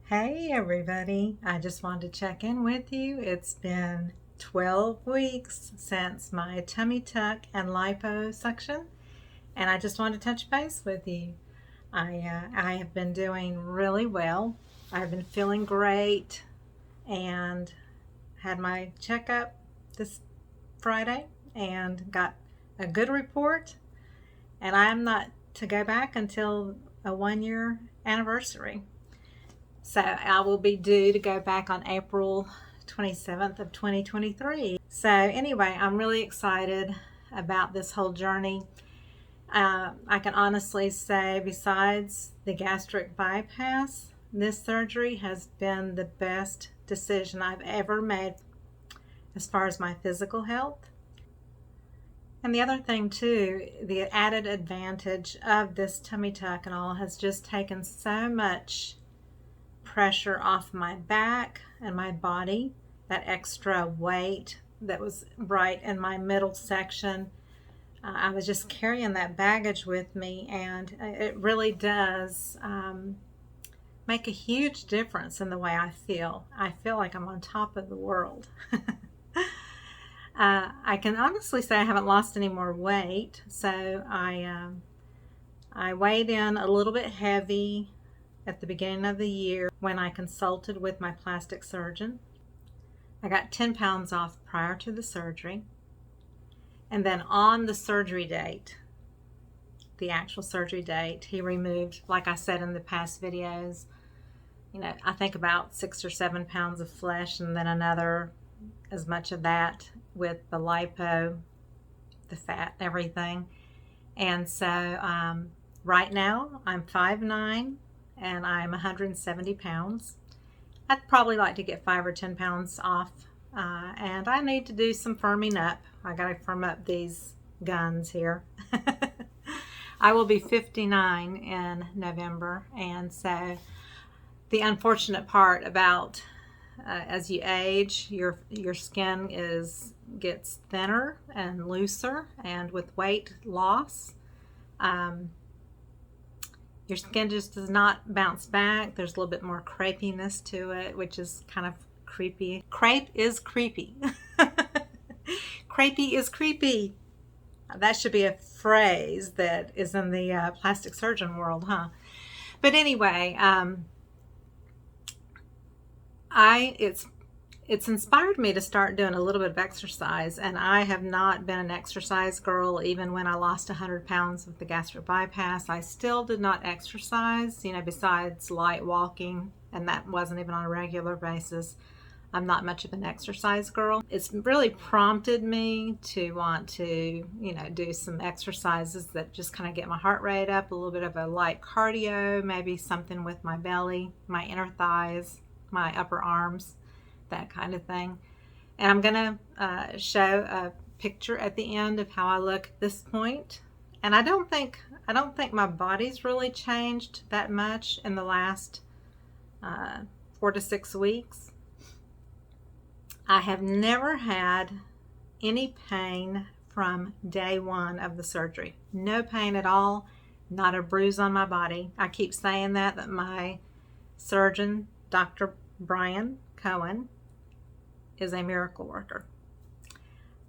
Hey everybody, I just wanted to check in with you. It's been 12 weeks since my tummy tuck and liposuction, and I just wanted to touch base with you. I have been doing really well. I've been feeling great and had my checkup this Friday and got a good report, and I'm not to go back until a 1 year anniversary. So I will be due to go back on April 27th of 2023. So anyway, I'm really excited about this whole journey. I can honestly say, besides the gastric bypass, this surgery has been the best decision I've ever made as far as my physical health. And the other thing too, the added advantage of this tummy tuck and all has just taken so much pressure off my back and my body, that extra weight that was right in my middle section. I was just carrying that baggage with me, and it really does make a huge difference in the way I feel. I feel like I'm on top of the world. I can honestly say I haven't lost any more weight, so I weighed in a little bit heavy at the beginning of the year when I consulted with my plastic surgeon. I got 10 pounds off prior to the surgery. And then on the surgery date, the actual surgery date, he removed, like I said in the past videos, I think about 6 or 7 pounds of flesh, and then another as much of that with the lipo, the fat, everything. And so right now I'm 5'9", and I'm 170 pounds. I'd probably like to get 5 or 10 pounds off, and I need to do some firming up. I gotta firm up these guns here. I will be 59 in November, and so the unfortunate part about as you age, your skin gets thinner and looser, and with weight loss, your skin just does not bounce back. There's a little bit more crepiness to it, which is kind of creepy. Crepe is creepy. Crepey is creepy. That should be a phrase that is in the plastic surgeon world, huh? But anyway, it's inspired me to start doing a little bit of exercise, and I have not been an exercise girl. Even when I lost 100 pounds with the gastric bypass, I still did not exercise, besides light walking, and that wasn't even on a regular basis. I'm not much of an exercise girl. It's really prompted me to want to, do some exercises that just kind of get my heart rate up, a little bit of a light cardio, maybe something with my belly, my inner thighs, my upper arms, that kind of thing. And I'm gonna show a picture at the end of how I look at this point. And I don't think my body's really changed that much in the last 4 to 6 weeks. I have never had any pain from day one of the surgery. No pain at all, not a bruise on my body. I keep saying that my surgeon, Dr. Brian Coan, is a miracle worker.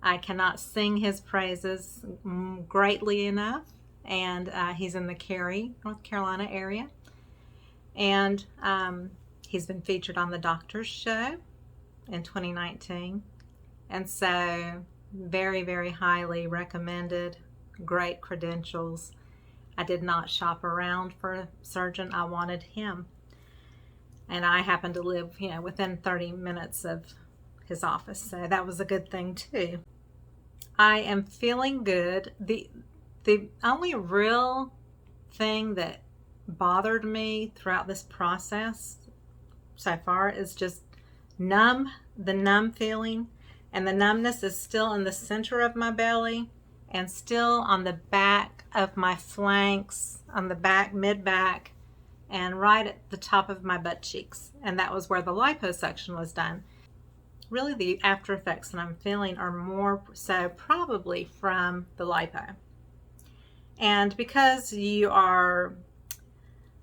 I cannot sing his praises greatly enough, and he's in the Cary, North Carolina area, and he's been featured on the Doctor's Show in 2019, and so very, very highly recommended, great credentials. I did not shop around for a surgeon. I wanted him, and I happen to live within 30 minutes of his office, so that was a good thing too. I am feeling good. The only real thing that bothered me throughout this process so far is just the numb feeling, and the numbness is still in the center of my belly and still on the back of my flanks, on the back, mid-back, and right at the top of my butt cheeks, and that was where the liposuction was done. Really, the after effects that I'm feeling are more so probably from the lipo. And because you are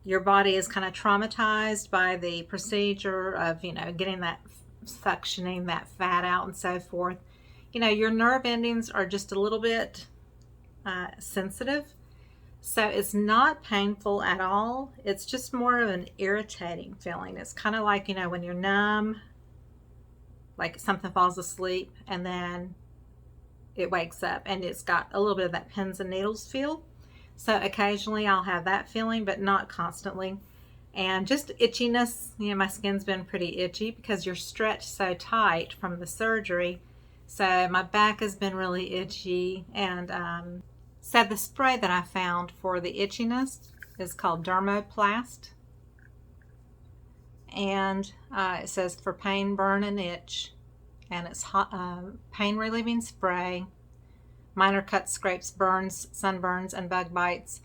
your body is kind of traumatized by the procedure of, getting that suctioning that fat out and so forth. Your nerve endings are just a little bit sensitive. So it's not painful at all. It's just more of an irritating feeling. It's kind of like, when you're numb, like something falls asleep and then it wakes up and it's got a little bit of that pins and needles feel. So occasionally I'll have that feeling, but not constantly. And just itchiness. My skin's been pretty itchy because you're stretched so tight from the surgery. So my back has been really itchy. And so the spray that I found for the itchiness is called Abdominoplasty. And it says for pain, burn, and itch. And it's pain relieving spray, minor cuts, scrapes, burns, sunburns, and bug bites.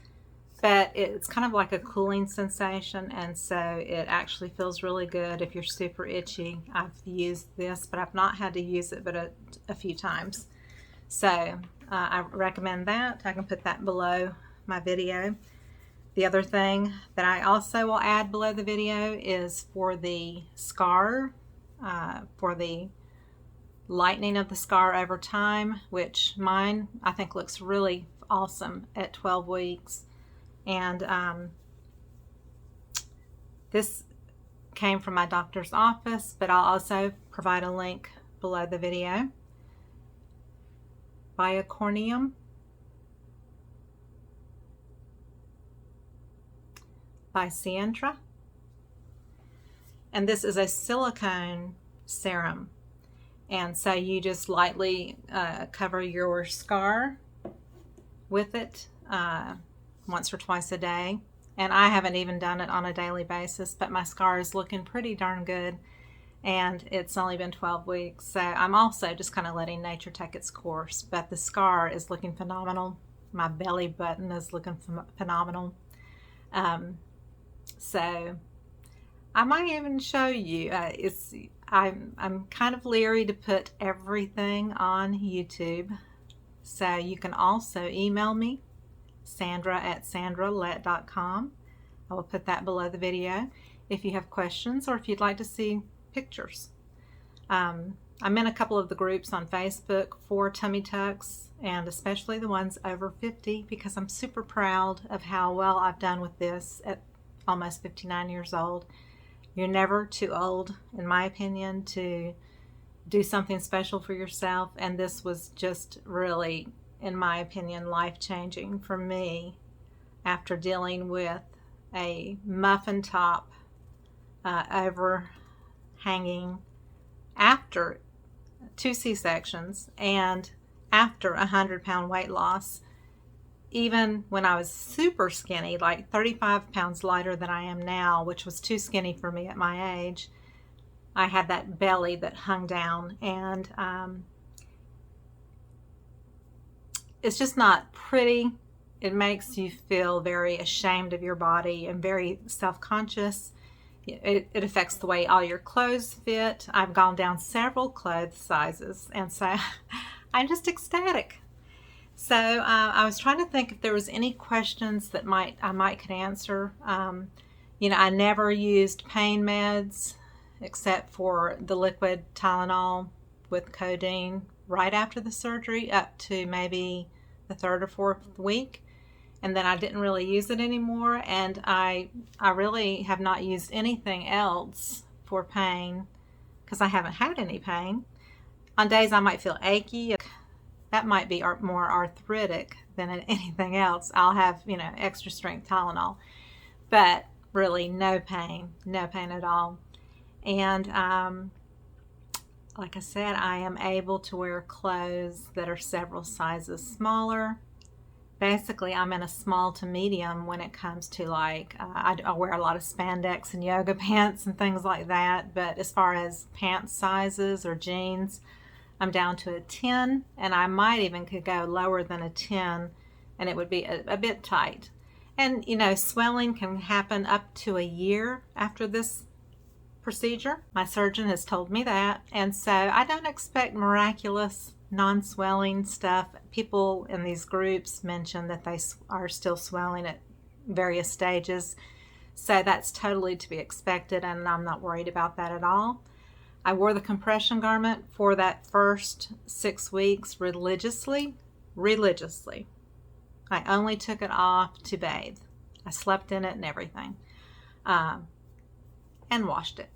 But it's kind of like a cooling sensation, and so it actually feels really good if you're super itchy. I've used this, but I've not had to use it but a few times. So I recommend that. I can put that below my video. The other thing that I also will add below the video is for the scar, for the lightening of the scar over time, which mine I think looks really awesome at 12 weeks. And this came from my doctor's office, but I'll also provide a link below the video. Biocorneum by Sientra. And this is a silicone serum. And so you just lightly cover your scar with it once or twice a day. And I haven't even done it on a daily basis, but my scar is looking pretty darn good. And it's only been 12 weeks. So I'm also just kind of letting nature take its course. But the scar is looking phenomenal. My belly button is looking phenomenal. So I might even show you. I'm kind of leery to put everything on YouTube. So you can also email me, Sandra@sandralett.com. I will put that below the video if you have questions or if you'd like to see pictures. I'm in a couple of the groups on Facebook for tummy tucks, and especially the ones over 50, because I'm super proud of how well I've done with this at almost 59 years old. You're never too old, in my opinion, to do something special for yourself, and this was just really, in my opinion, life-changing for me after dealing with a muffin top overhanging after 2 C-sections and after a 100-pound weight loss. Even when I was super skinny, like 35 pounds lighter than I am now, which was too skinny for me at my age, I had that belly that hung down, and it's just not pretty. It makes you feel very ashamed of your body and very self-conscious. It affects the way all your clothes fit. I've gone down several clothes sizes, and so I'm just ecstatic. So I was trying to think if there was any questions that I might could answer. I never used pain meds except for the liquid Tylenol with codeine right after the surgery up to maybe the 3rd or 4th week. And then I didn't really use it anymore. And I really have not used anything else for pain because I haven't had any pain. On days I might feel achy, that might be more arthritic than anything else. I'll have, extra strength Tylenol, but really no pain at all. And like I said, I am able to wear clothes that are several sizes smaller. Basically, I'm in a small to medium when it comes to I wear a lot of spandex and yoga pants and things like that. But as far as pants sizes or jeans, I'm down to a 10, and I might even could go lower than a 10, and it would be a bit tight. And, swelling can happen up to a year after this procedure. My surgeon has told me that, and so I don't expect miraculous non-swelling stuff. People in these groups mention that they are still swelling at various stages. So that's totally to be expected, and I'm not worried about that at all. I wore the compression garment for that first 6 weeks religiously. I only took it off to bathe. I slept in it and everything, and washed it.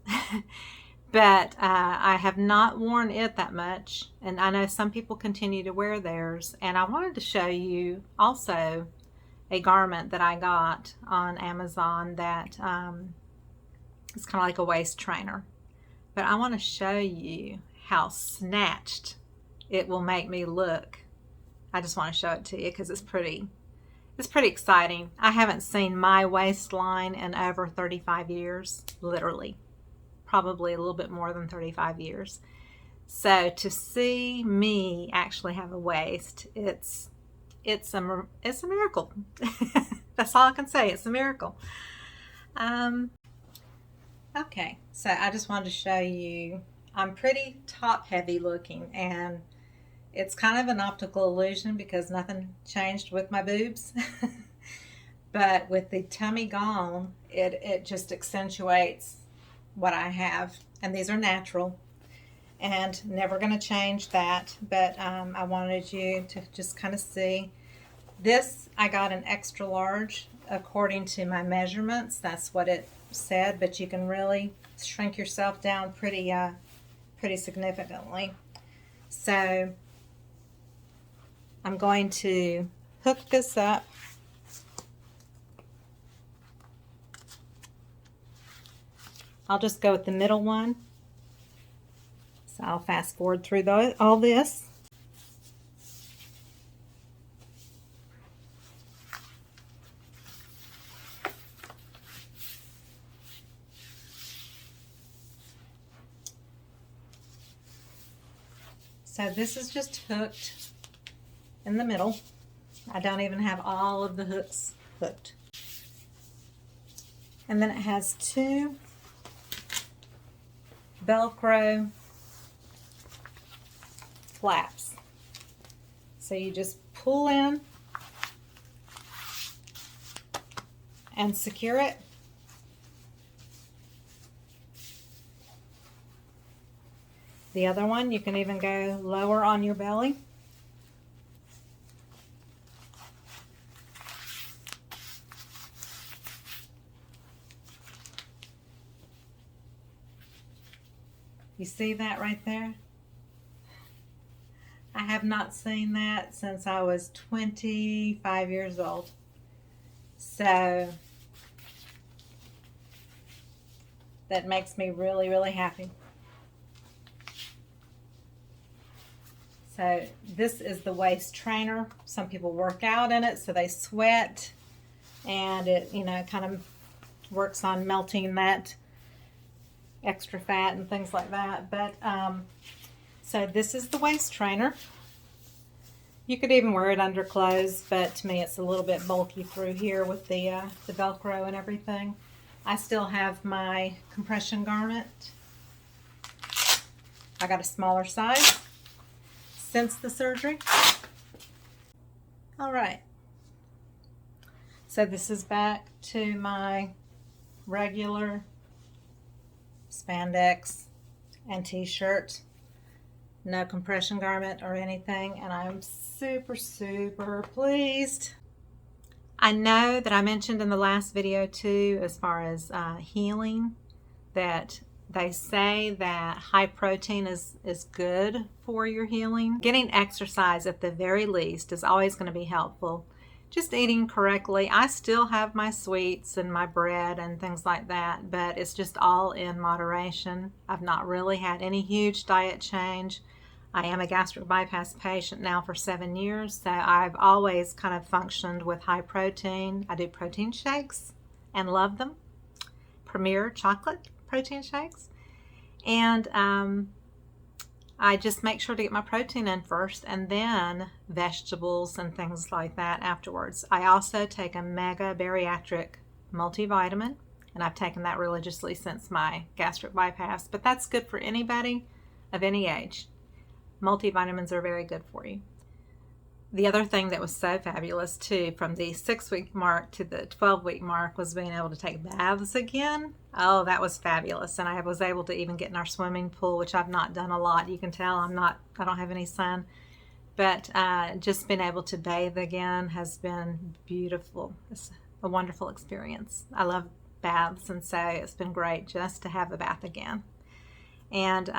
But I have not worn it that much, and I know some people continue to wear theirs. And I wanted to show you also a garment that I got on Amazon that is kind of like a waist trainer. But I want to show you how snatched it will make me look. I just want to show it to you because it's pretty exciting. I haven't seen my waistline in over 35 years, literally. Probably a little bit more than 35 years. So to see me actually have a waist, it's a miracle. That's all I can say. It's a miracle. Okay, so I just wanted to show you, I'm pretty top heavy looking, and it's kind of an optical illusion because nothing changed with my boobs. But with the tummy gone, it just accentuates what I have. And these are natural and never going to change that. But I wanted you to just kind of see. This, I got an extra large according to my measurements. That's what it said, but you can really shrink yourself down pretty significantly. So I'm going to hook this up. I'll just go with the middle one. So I'll fast forward through all this. So this is just hooked in the middle. I don't even have all of the hooks hooked. And then it has 2 Velcro flaps. So you just pull in and secure it. The other one, you can even go lower on your belly. You see that right there? I have not seen that since I was 25 years old. So that makes me really, really happy. So this is the waist trainer. Some people work out in it, so they sweat, and it, kind of works on melting that extra fat and things like that. But so this is the waist trainer. You could even wear it under clothes, but to me it's a little bit bulky through here with the Velcro and everything. I still have my compression garment. I got a smaller size since the surgery. All right. So this is back to my regular spandex and t-shirt. No compression garment or anything, and I'm super, super pleased. I know that I mentioned in the last video too, as far as healing, that they say that high protein is good for your healing. Getting exercise at the very least is always going to be helpful. Just eating correctly. I still have my sweets and my bread and things like that, but it's just all in moderation. I've not really had any huge diet change. I am a gastric bypass patient now for 7 years, so I've always kind of functioned with high protein. I do protein shakes and love them. Premier chocolate protein shakes. And I just make sure to get my protein in first, and then vegetables and things like that afterwards. I also take a mega bariatric multivitamin, and I've taken that religiously since my gastric bypass, but that's good for anybody of any age. Multivitamins are very good for you. The other thing that was so fabulous too, from the 6-week mark to the 12-week mark, was being able to take baths again. Oh, that was fabulous. And I was able to even get in our swimming pool, which I've not done a lot. You can tell I don't have any sun. But just being able to bathe again has been beautiful. It's a wonderful experience. I love baths, and so it's been great just to have a bath again. And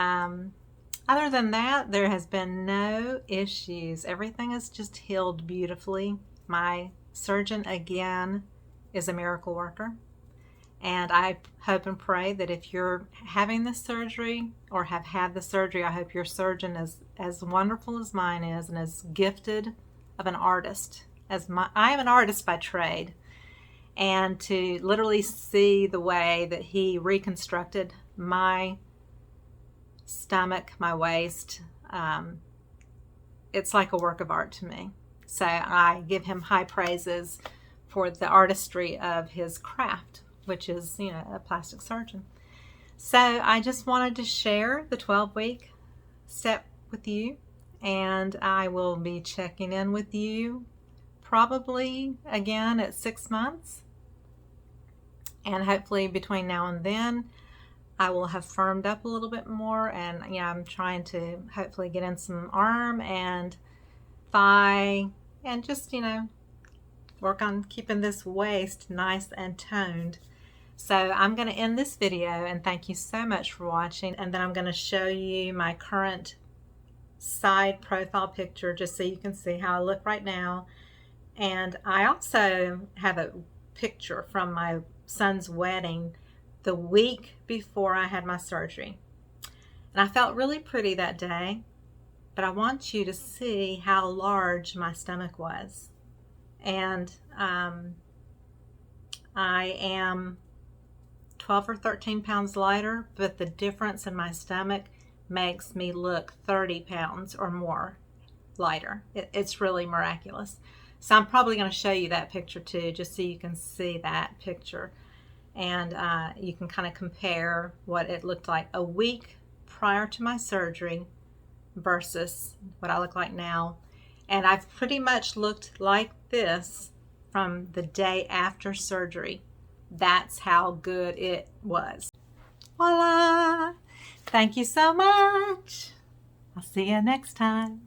other than that, there has been no issues. Everything is just healed beautifully. My surgeon, again, is a miracle worker. And I hope and pray that if you're having this surgery or have had the surgery, I hope your surgeon is as wonderful as mine is and as gifted of an artist. I am an artist by trade. And to literally see the way that he reconstructed my stomach, my waist, it's like a work of art to me. So I give him high praises for the artistry of his craft, which is, a plastic surgeon. So I just wanted to share the 12-week step with you, and I will be checking in with you probably again at 6 months. And hopefully between now and then, I will have firmed up a little bit more, and I'm trying to hopefully get in some arm and thigh and just, work on keeping this waist nice and toned. So I'm going to end this video, and thank you so much for watching. And then I'm going to show you my current side profile picture just so you can see how I look right now. And I also have a picture from my son's wedding the week before I had my surgery. And I felt really pretty that day, but I want you to see how large my stomach was. And I am 12 or 13 pounds lighter, but the difference in my stomach makes me look 30 pounds or more lighter. It's really miraculous. So I'm probably going to show you that picture too, just so you can see that picture. And you can kind of compare what it looked like a week prior to my surgery versus what I look like now. And I've pretty much looked like this from the day after surgery. That's how good it was. Voila! Thank you so much. I'll see you next time.